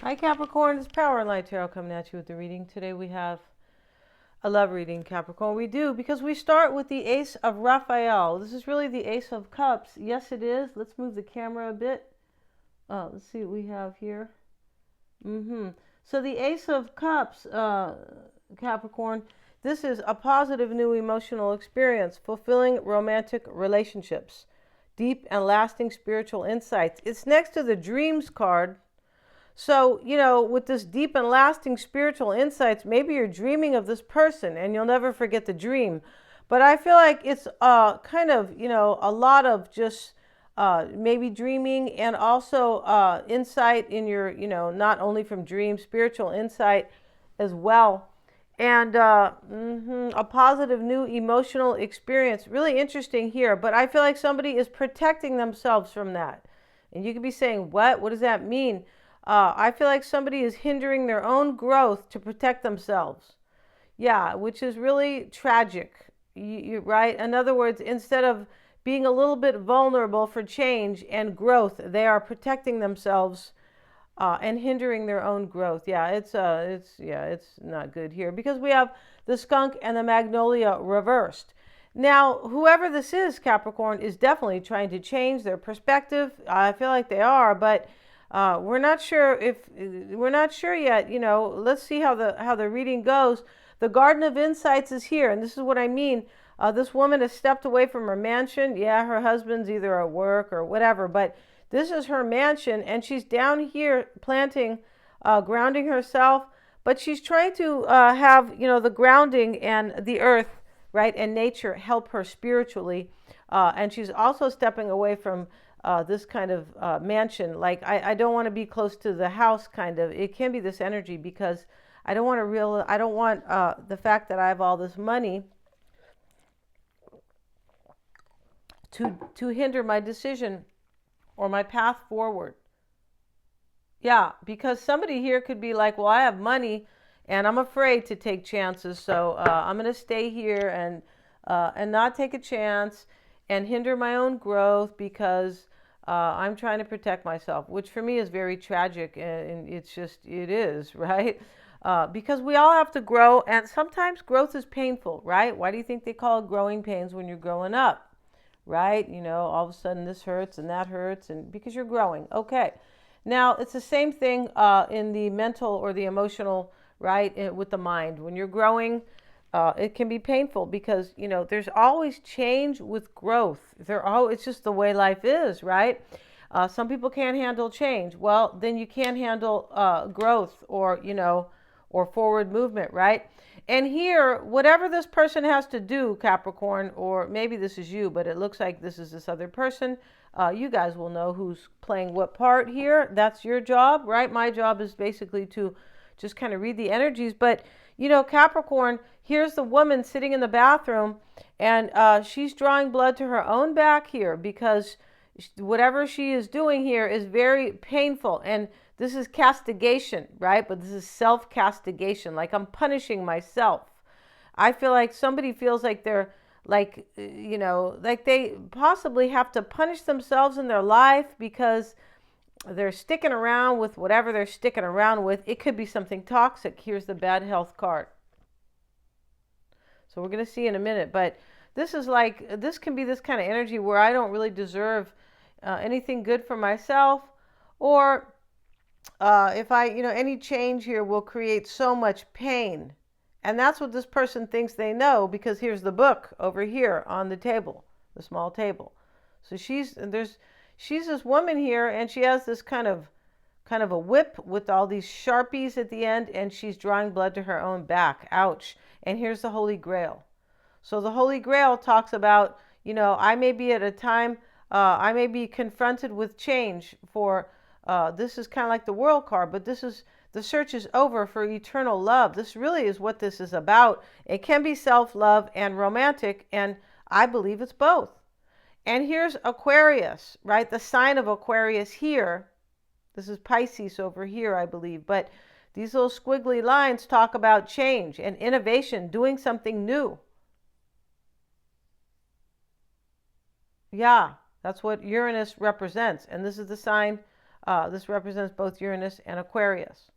Hi Capricorn, it's Power and Light Tarot coming at you with the reading. Today we have a love reading, Capricorn. We do because we start with the Ace of Raphael. This is really the Ace of Cups. Yes, it is. Let's move the camera a bit. Let's see what we have here. So the Ace of Cups, Capricorn, this is a positive new emotional experience, fulfilling romantic relationships, deep and lasting spiritual insights. It's next to the Dreams card. So, with this deep and lasting spiritual insights, maybe you're dreaming of this person and you'll never forget the dream. But I feel like it's kind of, a lot of just maybe dreaming and also insight in your, not only from dreams, spiritual insight as well. And a positive new emotional experience. Really interesting here. But I feel like somebody is protecting themselves from that. And you could be saying, what? What does that mean? I feel like somebody is hindering their own growth to protect themselves. Yeah, which is really tragic. Right? In other words, instead of being a little bit vulnerable for change and growth, they are protecting themselves and hindering their own growth. Yeah, it's not good here because we have the skunk and the magnolia reversed. Now, whoever this is, Capricorn, is definitely trying to change their perspective. I feel like they are, but we're not sure yet. Let's see how the reading goes. The Garden of Insights is here, and this is what I mean. This woman has stepped away from her mansion. Yeah, her husband's either at work or whatever, but this is her mansion, and she's down here planting, grounding herself. But she's trying to have the grounding and the earth, right, and nature help her spiritually, and she's also stepping away from this kind of mansion. Like I don't want to be close to the house. Kind of, it can be this energy because I don't want the fact that I have all this money to hinder my decision or my path forward. Yeah, because somebody here could be like, well, I have money and I'm afraid to take chances, so I'm going to stay here and not take a chance and hinder my own growth because I'm trying to protect myself, which for me is very tragic, and it is, right? Because we all have to grow, and sometimes growth is painful, right? Why do you think they call it growing pains when you're growing up, right? All of a sudden this hurts and that hurts, and because you're growing. Okay. Now, it's the same thing in the mental or the emotional, right, with the mind. When you're growing, it can be painful because, there's always change with growth. It's just the way life is, right? Some people can't handle change. Well, then you can't handle growth or forward movement, right? And here, whatever this person has to do, Capricorn, or maybe this is you, but it looks like this is this other person. You guys will know who's playing what part here. That's your job, right? My job is basically to just kind of read the energies. But, Capricorn, here's the woman sitting in the bathroom, and she's drawing blood to her own back here because whatever she is doing here is very painful. And this is castigation, right? But this is self-castigation. Like I'm punishing myself. I feel like somebody feels like they're like, like they possibly have to punish themselves in their life because they're sticking around with whatever they're sticking around with. It could be something toxic. Here's the bad health card. So we're going to see in a minute. But this can be this kind of energy where I don't really deserve anything good for myself, or if any change here will create so much pain. And that's what this person thinks they know, because here's the book over here on the table, the small table. So she's this woman here, and she has this kind of a whip with all these sharpies at the end, and she's drawing blood to her own back. Ouch. And here's the Holy Grail. So the Holy Grail talks about, I may be at a time, I may be confronted with change for, this is kind of like the World card, but the search is over for eternal love. This really is what this is about. It can be self-love and romantic, and I believe it's both. And here's Aquarius, right? The sign of Aquarius here. This is Pisces over here, I believe. But these little squiggly lines talk about change and innovation, doing something new. Yeah, that's what Uranus represents. And this is the sign This represents both Uranus and Aquarius.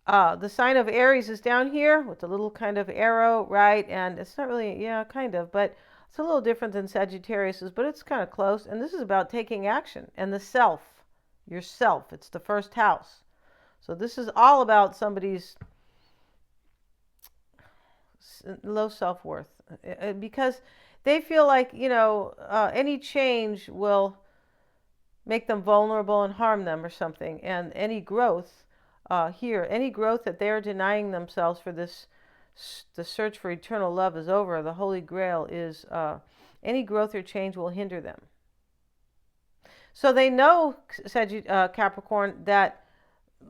The sign of Aries is down here with the little kind of arrow, right? And it's not really, yeah, kind of, but it's a little different than Sagittarius's, but it's kind of close. And this is about taking action and the self, yourself. It's the first house. So this is all about somebody's low self-worth because they feel like, any change will make them vulnerable and harm them or something. And any growth any growth that they're denying themselves for this, the search for eternal love is over. The Holy Grail is any growth or change will hinder them. So they know, Capricorn, that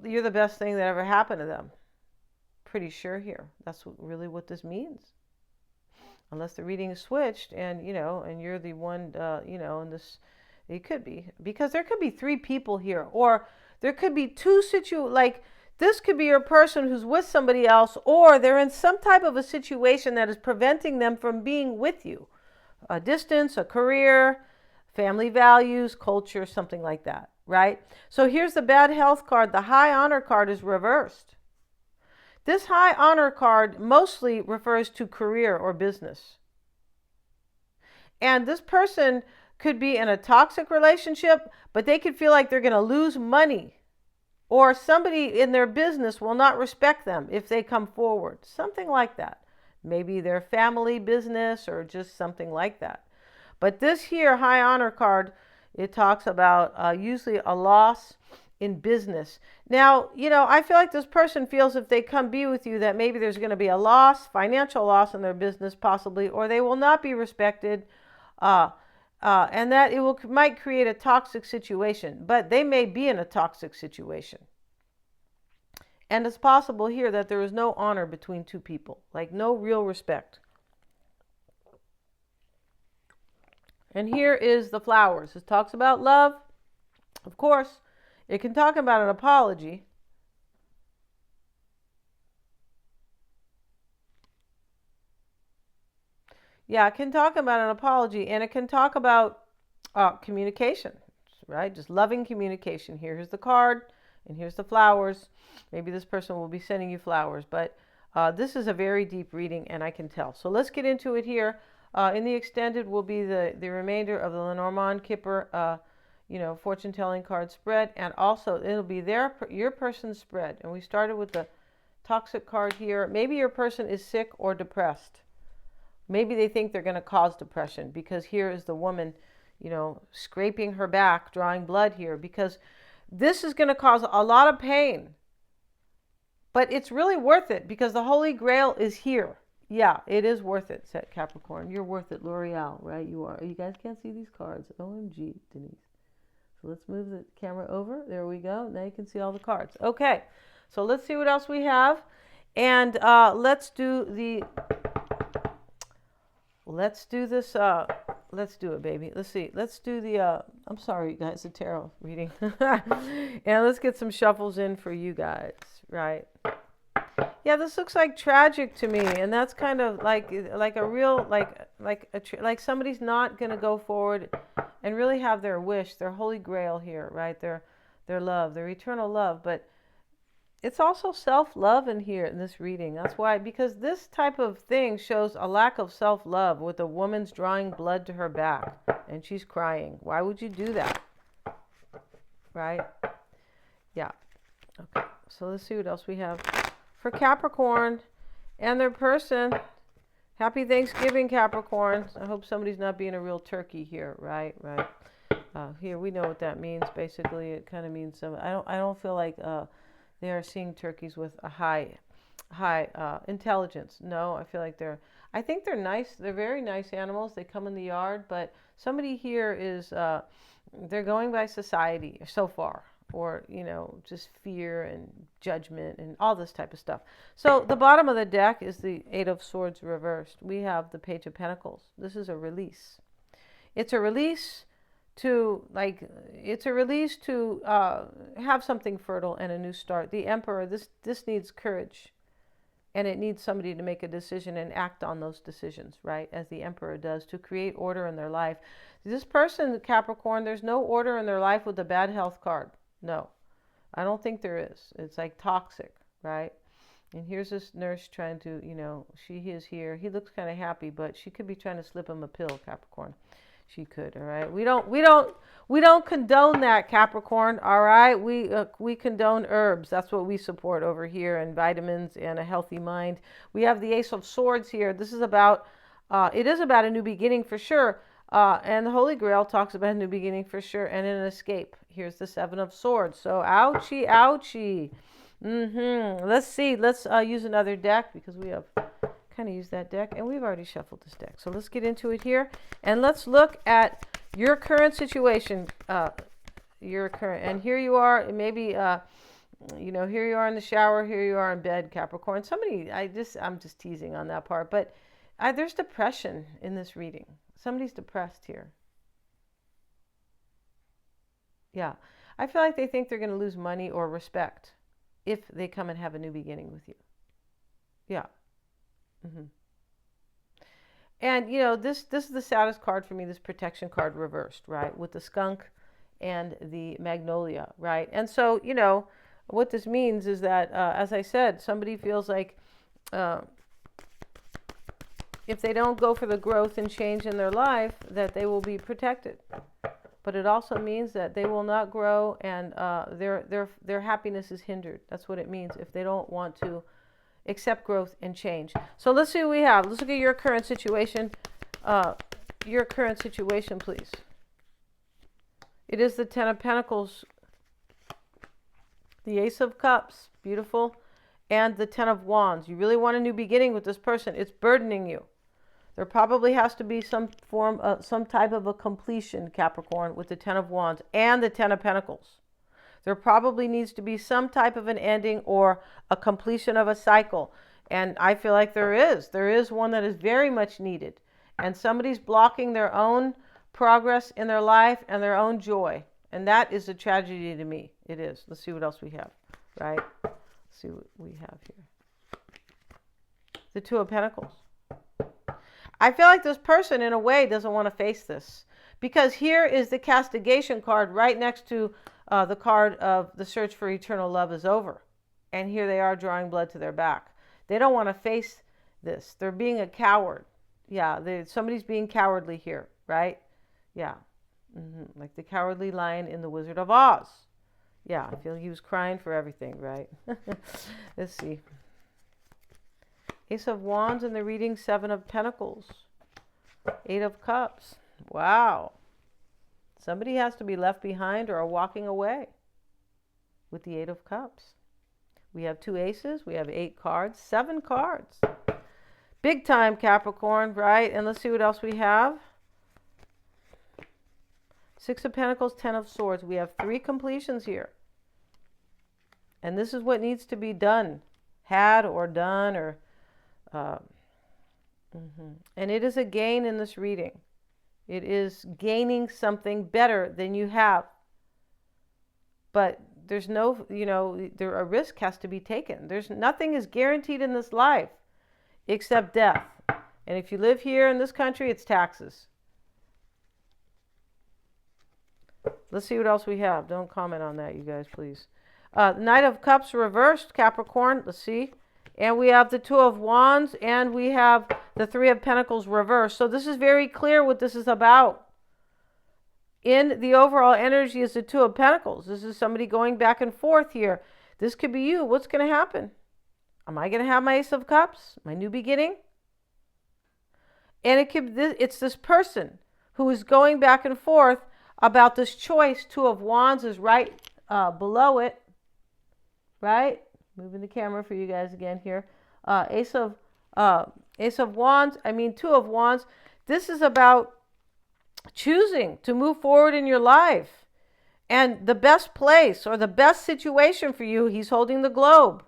you're the best thing that ever happened to them. Pretty sure here. That's really what this means. Unless the reading is switched and, and you're the one, and this, it could be. Because there could be three people here. Or there could be two like this could be your person who's with somebody else, or they're in some type of a situation that is preventing them from being with you. A distance, a career, family values, culture, something like that, right? So here's the bad health card. The high honor card is reversed. This high honor card mostly refers to career or business. And this person could be in a toxic relationship, but they could feel like they're going to lose money, or somebody in their business will not respect them if they come forward. Something like that. Maybe their family business or just something like that. But this here, high honor card, it talks about usually a loss in business. Now, I feel like this person feels if they come be with you that maybe there's going to be a loss, financial loss in their business possibly, or they will not be respected. And that might create a toxic situation, but they may be in a toxic situation. And it's possible here that there is no honor between two people, like no real respect. And here is the flowers. It talks about love. Of course, it can talk about an apology. Yeah, it can talk about an apology, and it can talk about communication, right? Just loving communication. Here's the card, and here's the flowers. Maybe this person will be sending you flowers, but this is a very deep reading, and I can tell. So let's get into it here. In the extended will be the remainder of the Lenormand Kipper, fortune-telling card spread, and also it'll be your person's spread. And we started with the toxic card here. Maybe your person is sick or depressed. Maybe they think they're going to cause depression because here is the woman, scraping her back, drawing blood here, because this is going to cause a lot of pain. But it's really worth it because the Holy Grail is here. Yeah, it is worth it, said Capricorn. You're worth it, L'Oreal, right? You are. You guys can't see these cards. OMG, Denise. So let's move the camera over. There we go. Now you can see all the cards. Okay, so let's see what else we have. And let's do this. Let's do it, baby. Let's see. Let's do the, I'm sorry, guys, the tarot reading. And let's get some shuffles in for you guys, right? Yeah, this looks like tragic to me, and that's kind of like a real like somebody's not going to go forward and really have their wish, their holy grail here, right? Their love, their eternal love, but it's also self-love in here in this reading. That's why, because this type of thing shows a lack of self-love with a woman's drawing blood to her back and she's crying. Why would you do that? Right? Yeah. Okay. So let's see what else we have for Capricorn and their person. Happy Thanksgiving, Capricorn. I hope somebody's not being a real turkey here. Right. Here we know what that means. Basically, it kind of means some. I don't feel like they are seeing turkeys with a high intelligence. No, I feel like I think they're nice. They're very nice animals. They come in the yard, but somebody here is, they're going by society so far, or, just fear and judgment and all this type of stuff. So the bottom of the deck is the Eight of Swords reversed. We have the Page of Pentacles. This is a release. It's a release to have something fertile and a new start. The Emperor, this needs courage. And it needs somebody to make a decision and act on those decisions, right? As the Emperor does, to create order in their life. This person, Capricorn, there's no order in their life with the bad health card. No, I don't think there is. It's like toxic, right? And here's this nurse trying to, she is here. He looks kind of happy, but she could be trying to slip him a pill, Capricorn. She could, all right. We don't condone that, Capricorn, all right. We condone herbs. That's what we support over here, and vitamins and a healthy mind. We have the Ace of Swords here. This is about, it is about a new beginning for sure. And the Holy Grail talks about a new beginning for sure, and an escape. Here's the Seven of Swords. So ouchie, ouchie. Let's see. Let's use another deck, because we have kind of used that deck, and we've already shuffled this deck. So let's get into it here, and let's look at your current situation. Your current, and here you are. Maybe here you are in the shower. Here you are in bed, Capricorn. I'm just teasing on that part, but there's depression in this reading. Somebody's depressed here. Yeah, I feel like they think they're going to lose money or respect if they come and have a new beginning with you. Yeah. And this is the saddest card for me, this protection card reversed, right? With the skunk and the magnolia, right? And so, what this means is that, as I said, somebody feels like if they don't go for the growth and change in their life, that they will be protected. But it also means that they will not grow, and their happiness is hindered. That's what it means if they don't want to accept growth and change. So let's see what we have. Let's look at your current situation. Your current situation, please. It is the Ten of Pentacles, the Ace of Cups, beautiful, and the Ten of Wands. You really want a new beginning with this person. It's burdening you. There probably has to be some type of a completion, Capricorn, with the Ten of Wands and the Ten of Pentacles. There probably needs to be some type of an ending or a completion of a cycle. And I feel like there is. There is one that is very much needed. And somebody's blocking their own progress in their life and their own joy. And that is a tragedy to me. It is. Let's see what else we have, right? Let's see what we have here. The Two of Pentacles. I feel like this person, in a way, doesn't want to face this. Because here is the castigation card right next to the card of the search for eternal love is over. And here they are drawing blood to their back. They don't want to face this. They're being a coward. Yeah, somebody's being cowardly here, right? Yeah. Like the cowardly lion in The Wizard of Oz. Yeah, I feel he was crying for everything, right? Let's see. Ace of Wands in the reading, Seven of Pentacles. Eight of Cups. Wow. Somebody has to be left behind or are walking away with the Eight of Cups. We have two aces. We have 8 cards. 7 cards. Big time, Capricorn, right? And let's see what else we have. 6 of Pentacles, 10 of Swords. We have 3 completions here. And this is what needs to be done. Had or done or... And it is a gain in this reading. It is gaining something better than you have. But there's no, a risk has to be taken. Nothing is guaranteed in this life except death. And if you live here in this country, it's taxes. Let's see what else we have. Don't comment on that, you guys, please. Knight of Cups reversed, Capricorn. Let's see. And we have the Two of Wands, and we have the Three of Pentacles reversed. So this is very clear what this is about. In the overall energy is the Two of Pentacles. This is somebody going back and forth here. This could be you. What's going to happen? Am I going to have my Ace of Cups? My new beginning? And it's this person who is going back and forth about this choice. Two of Wands is right below it. Right? Moving the camera for you guys again here. Ace of Wands. Two of Wands. This is about choosing to move forward in your life. And the best place or the best situation for you, he's holding the globe.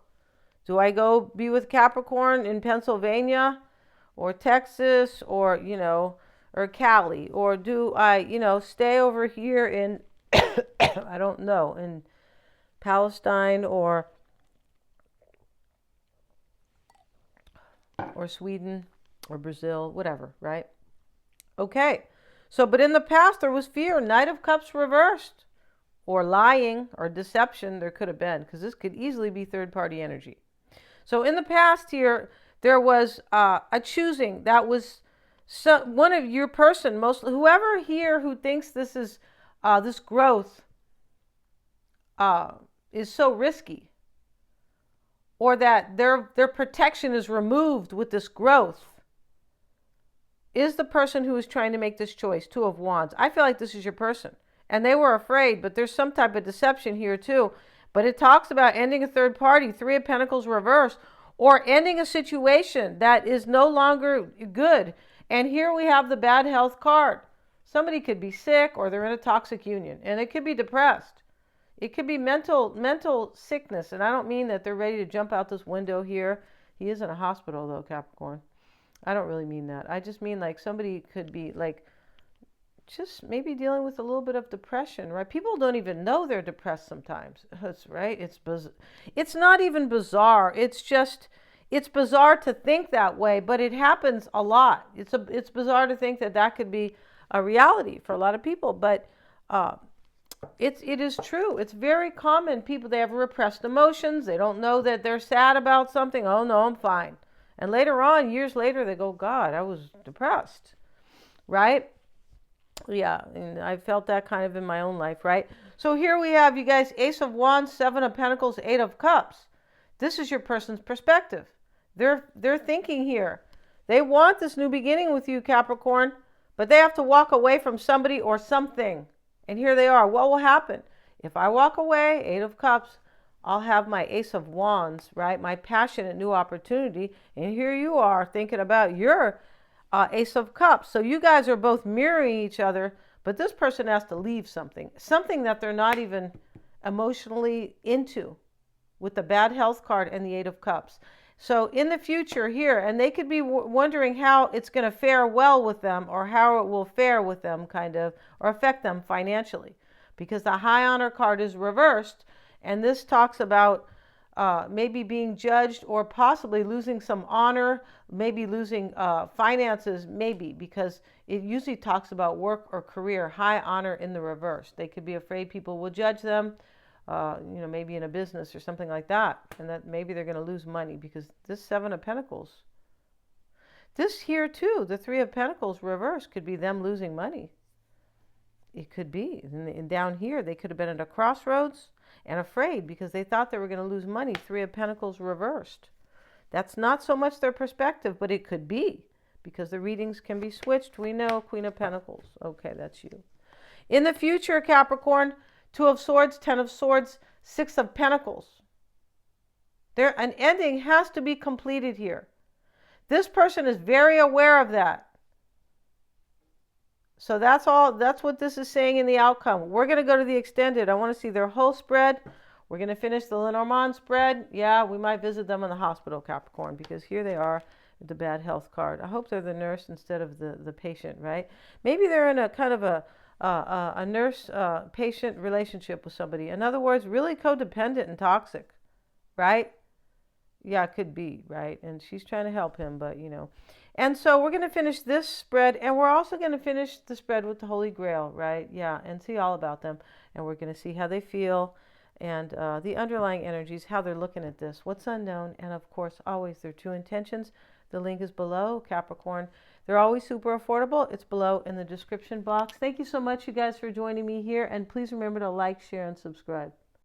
Do I go be with Capricorn in Pennsylvania or Texas or, or Cali? Or do I, stay over here in, I don't know, in Palestine or or Sweden or Brazil, whatever, right? Okay. So, but in the past there was fear, Knight of Cups reversed, or lying or deception there could have been, because this could easily be third-party energy. So in the past here, there was a choosing that was one of your person, whoever here who thinks this is this growth is so risky, or that their protection is removed with this growth, is the person who is trying to make this choice. Two of Wands. I feel like this is your person. And they were afraid, but there's some type of deception here too. But it talks about ending a third party, Three of Pentacles reversed, or ending a situation that is no longer good. And here we have the bad health card. Somebody could be sick, or they're in a toxic union, and it could be depressed. It could be mental sickness. And I don't mean that they're ready to jump out this window here. He is in a hospital though, Capricorn. I don't really mean that. I just mean like somebody could be like just maybe dealing with a little bit of depression, right? People don't even know they're depressed sometimes. That's right. It's not even bizarre. It's bizarre to think that way, but it happens a lot. It's bizarre to think that could be a reality for a lot of people, but it is true. It's very common. People, they have repressed emotions. They don't know that they're sad about something. Oh no, I'm fine. And later on, years later, they go, God, I was depressed, right? Yeah, and I felt that kind of in my own life, right? So here we have, you guys, Ace of Wands, Seven of Pentacles, Eight of Cups. This is your person's perspective. They're thinking here. They want this new beginning with you, Capricorn, but they have to walk away from somebody or something. And here they are. What will happen? If I walk away, Eight of Cups, I'll have my Ace of Wands, right? My passionate new opportunity. And here you are thinking about your Ace of Cups. So you guys are both mirroring each other, but this person has to leave something that they're not even emotionally into, with the bad health card and the Eight of Cups. So in the future here, and they could be wondering how it's going to fare well with them, or how it will fare with them kind of, or affect them financially, because the High Honor card is reversed. And this talks about maybe being judged, or possibly losing some honor, maybe losing finances, maybe, because it usually talks about work or career, high honor in the reverse. They could be afraid people will judge them, maybe in a business or something like that, and that maybe they're going to lose money, because this Seven of Pentacles. This here too, the Three of Pentacles reverse, could be them losing money. It could be. And down here, they could have been at a crossroads and afraid because they thought they were going to lose money. Three of Pentacles reversed. That's not so much their perspective, but it could be, because the readings can be switched. We know Queen of Pentacles. Okay, that's you. In the future, Capricorn, Two of Swords, Ten of Swords, Six of Pentacles. An ending has to be completed here. This person is very aware of that. So that's what this is saying in the outcome. We're going to go to the extended. I want to see their whole spread. We're going to finish the Lenormand spread. Yeah, we might visit them in the hospital, Capricorn, because here they are with the bad health card. I hope they're the nurse instead of the patient, right? Maybe they're in a kind of a nurse-patient relationship with somebody. In other words, really codependent and toxic, right? Yeah, it could be, right? And she's trying to help him, but, And so we're going to finish this spread, and we're also going to finish the spread with the Holy Grail, right? Yeah, and see all about them. And we're going to see how they feel, and the underlying energies, how they're looking at this, what's unknown, and of course, always their true intentions. The link is below, Capricorn. They're always super affordable. It's below in the description box. Thank you so much, you guys, for joining me here, and please remember to like, share, and subscribe.